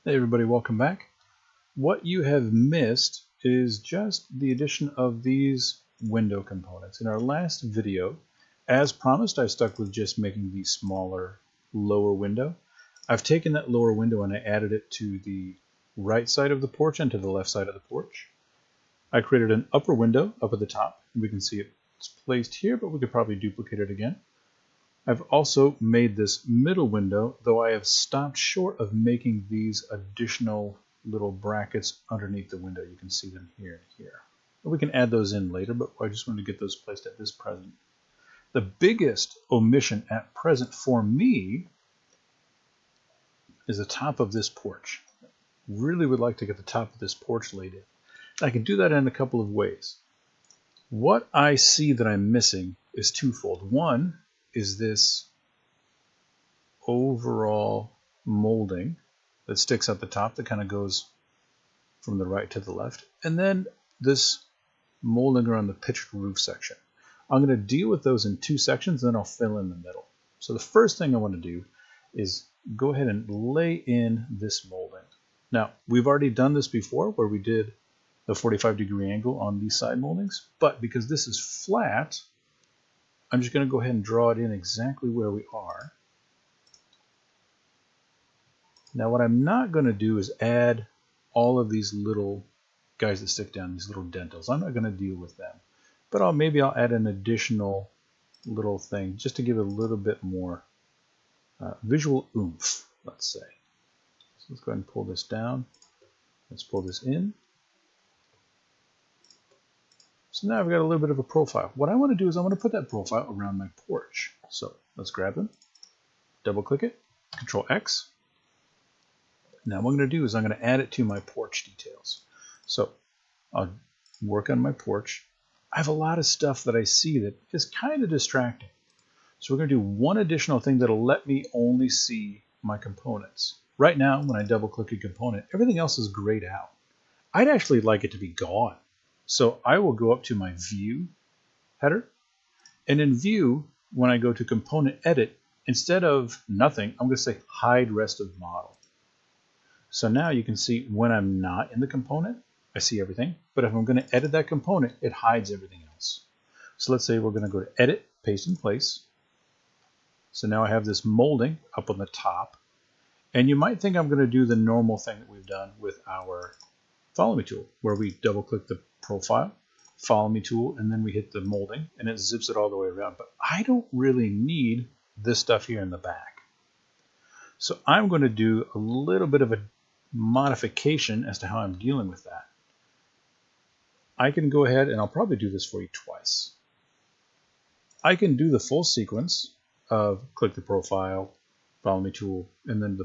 Hey everybody, welcome back. What you have missed is just the addition of these window components. In our last video, as promised, I stuck with just making the smaller lower window. I've taken that lower window and I added it to the right side of the porch and to the left side of the porch. I created an upper window up at the top. We can see it's placed here, but we could probably duplicate it again. I've also made this middle window, though I have stopped short of making these additional little brackets underneath the window. You can see them here and here. We can add those in later, but I just wanted to get those placed at this present. The biggest omission at present for me is the top of this porch. Really would like to get the top of this porch laid in. I can do that in a couple of ways. What I see that I'm missing is twofold. One is this overall molding that sticks at the top that kind of goes from the right to the left, and then this molding around the pitched roof section. I'm going to deal with those in two sections, then I'll fill in the middle. So the first thing I want to do is go ahead and lay in this molding. Now, we've already done this before where we did the 45-degree angle on these side moldings, but because this is flat, I'm just going to go ahead and draw it in exactly where we are. Now what I'm not going to do is add all of these little guys that stick down, these little dentils. I'm not going to deal with them. But maybe I'll add an additional little thing just to give it a little bit more visual oomph, let's say. So let's go ahead and pull this down. Let's pull this in. So now I've got a little bit of a profile. What I want to do is I want to put that profile around my porch. So let's grab them, double click it, Control X. Now what I'm going to do is I'm going to add it to my porch details. So I'll work on my porch. I have a lot of stuff that I see that is kind of distracting. So we're going to do one additional thing that'll let me only see my components. Right now, when I double click a component, everything else is grayed out. I'd actually like it to be gone. So I will go up to my View header, and in View, when I go to Component Edit, instead of Nothing, I'm going to say Hide Rest of Model. So now you can see when I'm not in the component, I see everything, but if I'm going to edit that component, it hides everything else. So let's say we're going to go to Edit, Paste in Place. So now I have this molding up on the top, and you might think I'm going to do the normal thing that we've done with our Follow Me tool, where we double click the profile, Follow Me tool, and then we hit the molding and it zips it all the way around. But I don't really need this stuff here in the back. So I'm going to do a little bit of a modification as to how I'm dealing with that. I can go ahead and I'll probably do this for you twice. I can do the full sequence of click the profile, Follow Me tool, and then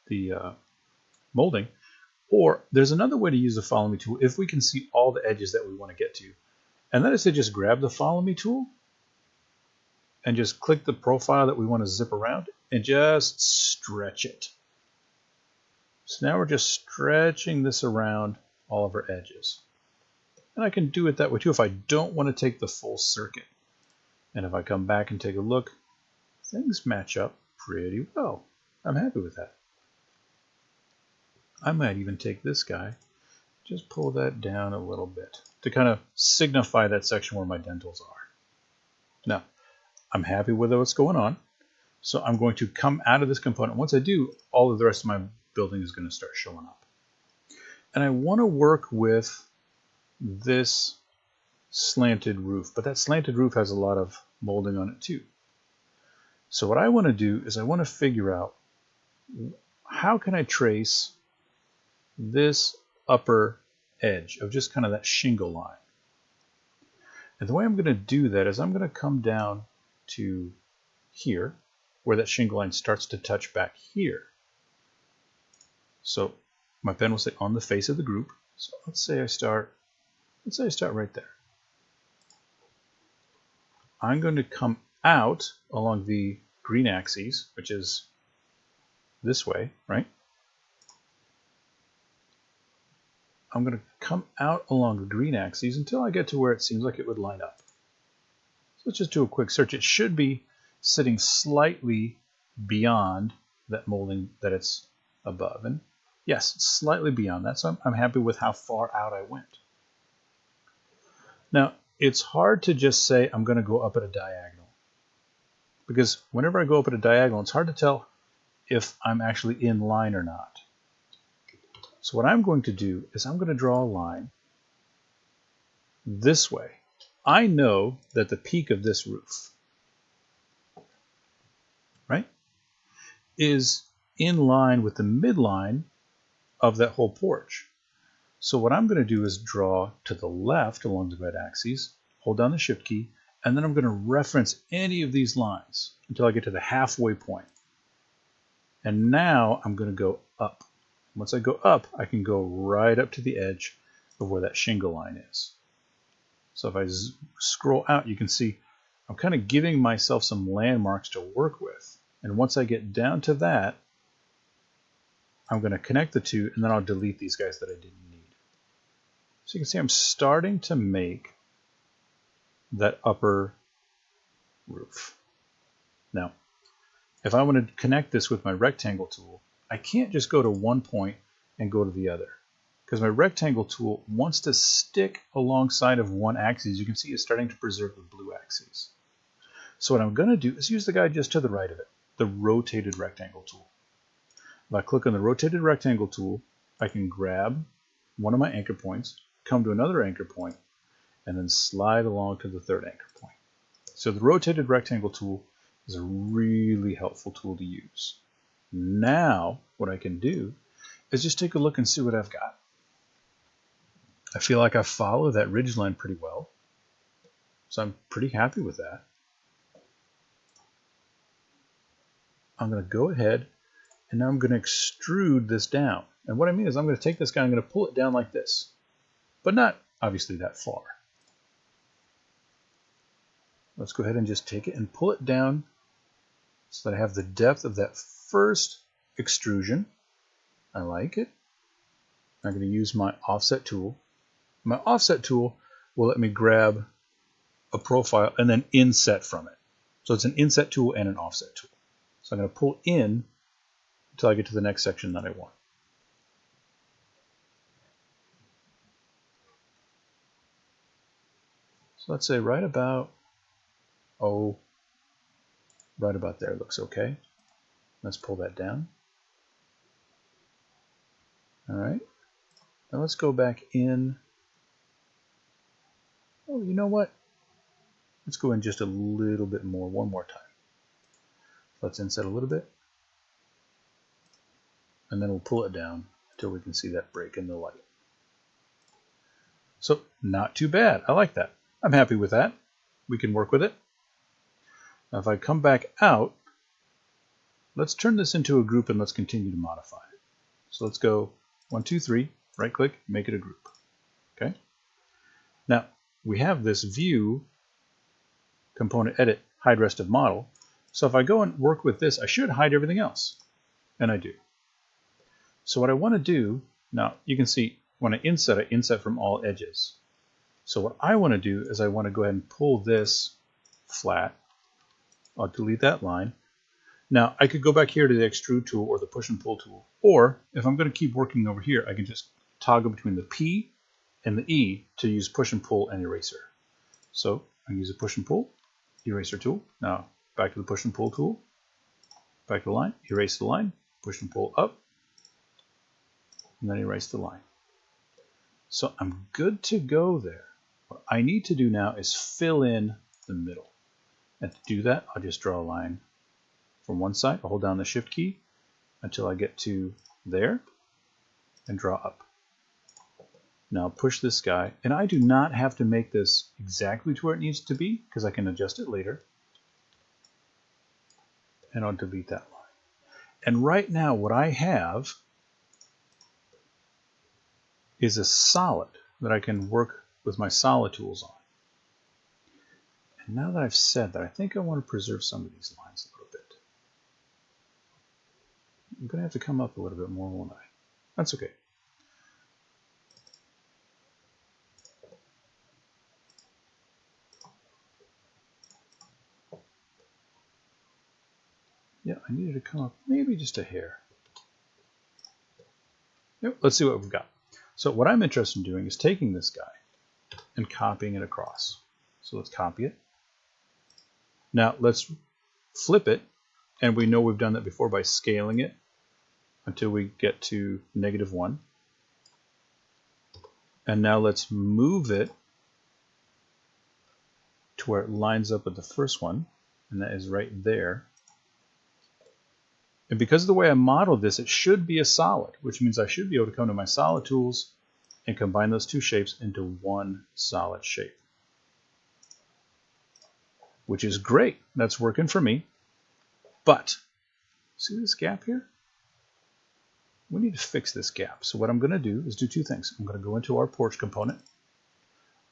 the molding. Or there's another way to use the Follow Me tool if we can see all the edges that we want to get to. And that is to just grab the Follow Me tool and just click the profile that we want to zip around and just stretch it. So now we're just stretching this around all of our edges. And I can do it that way too if I don't want to take the full circuit. And if I come back and take a look, things match up pretty well. I'm happy with that. I might even take this guy, just pull that down a little bit to kind of signify that section where my dentils are. Now, I'm happy with what's going on, so I'm going to come out of this component. Once I do, all of the rest of my building is going to start showing up. And I want to work with this slanted roof, but that slanted roof has a lot of molding on it too. So what I want to do is I want to figure out how can I trace this upper edge of just kind of that shingle line. And the way I'm going to do that is I'm going to come down to here where that shingle line starts to touch back here. So my pen will say on the face of the group. So let's say I start right there. I'm going to come out along the green axis, which is this way, right? I'm going to come out along the green axis until I get to where it seems like it would line up. So let's just do a quick search. It should be sitting slightly beyond that molding that it's above. And Yes, slightly beyond that, so I'm happy with how far out I went. Now, it's hard to just say I'm going to go up at a diagonal, because whenever I go up at a diagonal, it's hard to tell if I'm actually in line or not. So what I'm going to do is I'm going to draw a line this way. I know that the peak of this roof, right, is in line with the midline of that whole porch. So what I'm going to do is draw to the left along the red axis, hold down the Shift key, and then I'm going to reference any of these lines until I get to the halfway point. And now I'm going to go up. Once I go up, I can go right up to the edge of where that shingle line is. So if I scroll out, you can see I'm kind of giving myself some landmarks to work with. And once I get down to that, I'm going to connect the two, and then I'll delete these guys that I didn't need. So you can see I'm starting to make that upper roof. Now, if I want to connect this with my rectangle tool, I can't just go to one point and go to the other, because my rectangle tool wants to stick alongside of one axis. You can see it's starting to preserve the blue axis. So what I'm going to do is use the guy just to the right of it, the rotated rectangle tool. If I click on the rotated rectangle tool, I can grab one of my anchor points, come to another anchor point, and then slide along to the third anchor point. So the rotated rectangle tool is a really helpful tool to use. Now, what I can do is just take a look and see what I've got. I feel like I follow that ridge line pretty well, so I'm pretty happy with that. I'm going to go ahead and now I'm going to extrude this down. And what I mean is I'm going to take this guy, I'm going to pull it down like this, but not obviously that far. Let's go ahead and just take it and pull it down so that I have the depth of that first extrusion. I like it. I'm going to use my offset tool. My offset tool will let me grab a profile and then inset from it. So it's an inset tool and an offset tool. So I'm going to pull in until I get to the next section that I want. So let's say right about there looks okay. Let's pull that down. All right. Now let's go back in. Oh, you know what? Let's go in just a little bit more, one more time. Let's inset a little bit. And then we'll pull it down until we can see that break in the light. So not too bad. I like that. I'm happy with that. We can work with it. Now if I come back out, let's turn this into a group and let's continue to modify it. So let's go 1, 2, 3, right click, make it a group. Okay. Now we have this view component edit hide rest of model. So if I go and work with this, I should hide everything else. And I do. So what I want to do, now you can see when I inset from all edges. So what I want to do is I want to go ahead and pull this flat. I'll delete that line. Now I could go back here to the extrude tool or the push and pull tool. Or if I'm going to keep working over here, I can just toggle between the P and the E to use push and pull and eraser. So I use a push and pull, eraser tool. Now back to the push and pull tool, back to the line, erase the line, push and pull up, and then erase the line. So I'm good to go there. What I need to do now is fill in the middle. And to do that, I'll just draw a line from one side. I'll hold down the Shift key until I get to there and draw up. Now push this guy, and I do not have to make this exactly to where it needs to be because I can adjust it later. And I'll delete that line. And right now what I have is a solid that I can work with my solid tools on. And now that I've said that, I think I want to preserve some of these lines a little bit. I'm going to have to come up a little bit more, won't I? That's okay. Yeah, I needed to come up maybe just a hair. Yep, let's see what we've got. So what I'm interested in doing is taking this guy and copying it across. So let's copy it. Now let's flip it, and we know we've done that before by scaling it until we get to -1. And now let's move it to where it lines up with the first one, and that is right there. And because of the way I modeled this, it should be a solid, which means I should be able to come to my solid tools and combine those two shapes into one solid shape, which is great. That's working for me. But see this gap here? We need to fix this gap. So what I'm going to do is do two things. I'm going to go into our porch component.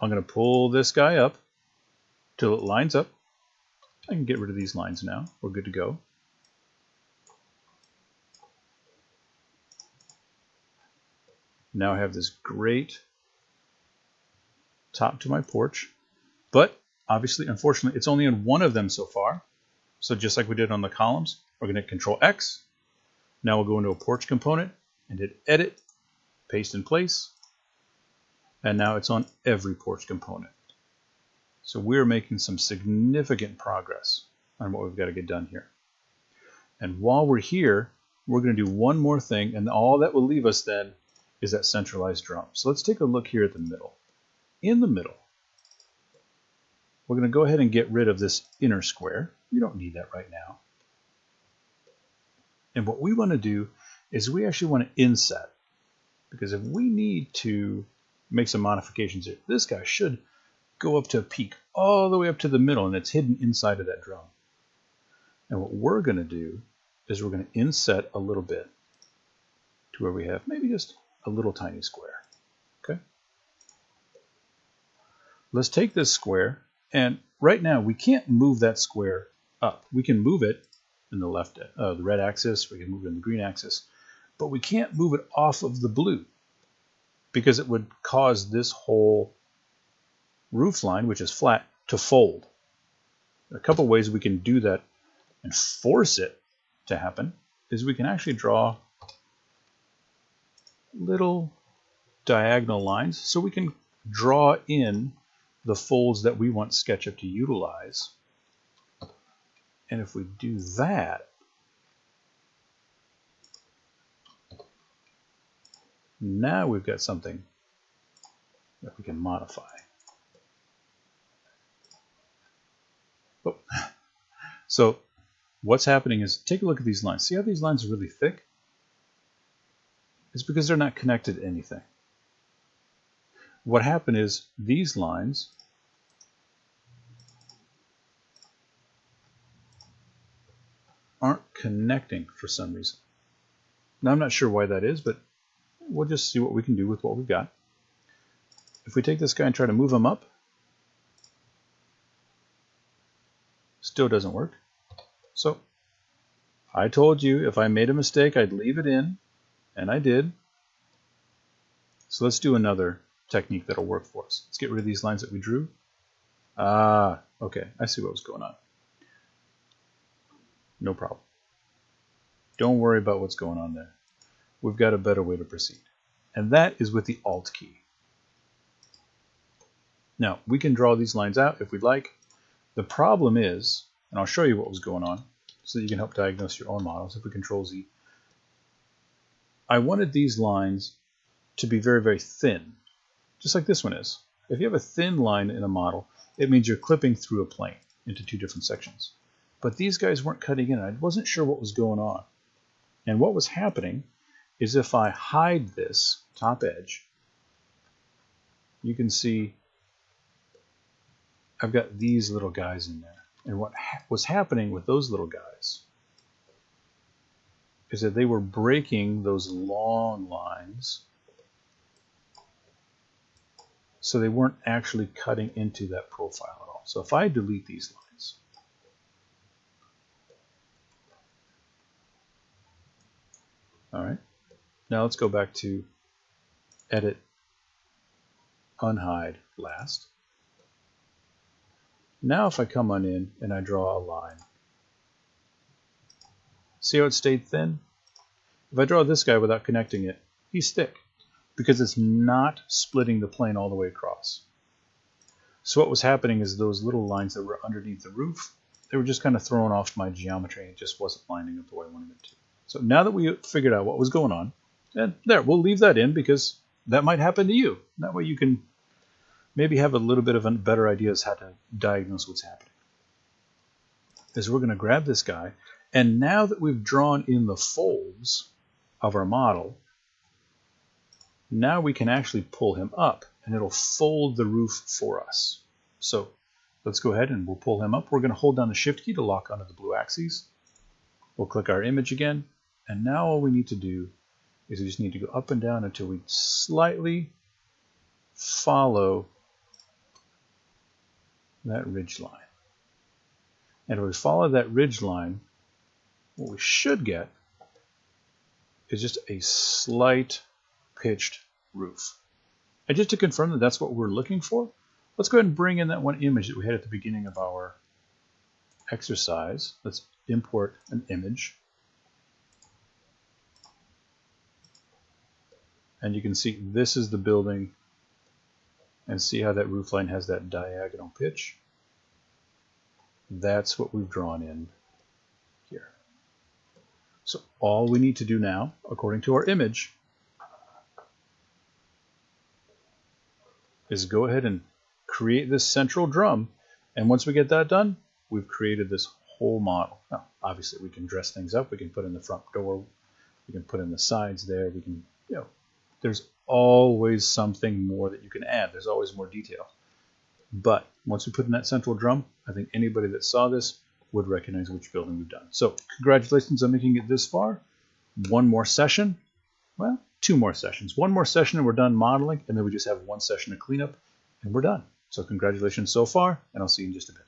I'm going to pull this guy up till it lines up. I can get rid of these lines now. We're good to go. Now I have this great top to my porch, but obviously, unfortunately, it's only in one of them so far. So just like we did on the columns, we're going to Control X. Now we'll go into a porch component and hit Edit, Paste in Place, and now it's on every porch component. So we're making some significant progress on what we've got to get done here. And while we're here, we're going to do one more thing, and all that will leave us then is that centralized drum. So let's take a look here at the middle. In the middle, we're going to go ahead and get rid of this inner square. We don't need that right now. And what we want to do is we actually want to inset, because if we need to make some modifications here, this guy should go up to a peak all the way up to the middle, and it's hidden inside of that drum. And what we're going to do is we're going to inset a little bit to where we have maybe just a little tiny square. Okay. Let's take this square, and right now we can't move that square up. We can move it in the left, the red axis. We can move it in the green axis, but we can't move it off of the blue because it would cause this whole roof line, which is flat, to fold. A couple ways we can do that and force it to happen is we can actually draw little diagonal lines, so we can draw in the folds that we want SketchUp to utilize. And if we do that, now we've got something that we can modify. Oh. So what's happening is, take a look at these lines. See how these lines are really thick? It's because they're not connected to anything. What happened is these lines aren't connecting for some reason. Now I'm not sure why that is, but we'll just see what we can do with what we've got. If we take this guy and try to move him up, still doesn't work. So I told you if I made a mistake, I'd leave it in. And I did. So let's do another technique that'll work for us. Let's get rid of these lines that we drew. Ah, okay. I see what was going on. No problem. Don't worry about what's going on there. We've got a better way to proceed. And that is with the Alt key. Now, we can draw these lines out if we'd like. The problem is, and I'll show you what was going on so that you can help diagnose your own models. If we Control Z, I wanted these lines to be very, very thin, just like this one is. If you have a thin line in a model, it means you're clipping through a plane into two different sections. But these guys weren't cutting in. I wasn't sure what was going on. And what was happening is if I hide this top edge, you can see I've got these little guys in there. And what was happening with those little guys is that they were breaking those long lines, so they weren't actually cutting into that profile at all. So if I delete these lines, all right, now let's go back to Edit, Unhide, Last. Now if I come on in and I draw a line, see how it stayed thin? If I draw this guy without connecting it, He's thick because it's not splitting the plane all the way across. So what was happening is those little lines that were underneath the roof, they were just kind of throwing off my geometry, and it just wasn't lining up the way I wanted it to. So now that we figured out what was going on, and there, we'll leave that in because that might happen to you. That way you can maybe have a little bit of a better idea as how to diagnose what's happening. Is we're going to grab this guy, and now that we've drawn in the folds of our model, now we can actually pull him up, and it'll fold the roof for us. So let's go ahead and we'll pull him up. We're going to hold down the Shift key to lock onto the blue axes. We'll click our image again, and now all we need to do is we just need to go up and down until we slightly follow that ridge line. And if we follow that ridge line, what we should get is just a slight pitched roof. And just to confirm that that's what we're looking for, let's go ahead and bring in that one image that we had at the beginning of our exercise. Let's import an image. And you can see this is the building, and see how that roof line has that diagonal pitch. That's what we've drawn in here. So all we need to do now, according to our image, is go ahead and create this central drum. And once we get that done, we've created this whole model. Now, obviously, we can dress things up. We can put in the front door. We can put in the sides there. We can, there's always something more that you can add. There's always more detail. But once we put in that central drum, I think anybody that saw this would recognize which building we've done. So congratulations on making it this far. One more session. Well, 2 more sessions. 1 more session and we're done modeling, and then we just have 1 session of cleanup and we're done. So congratulations so far, and I'll see you in just a bit.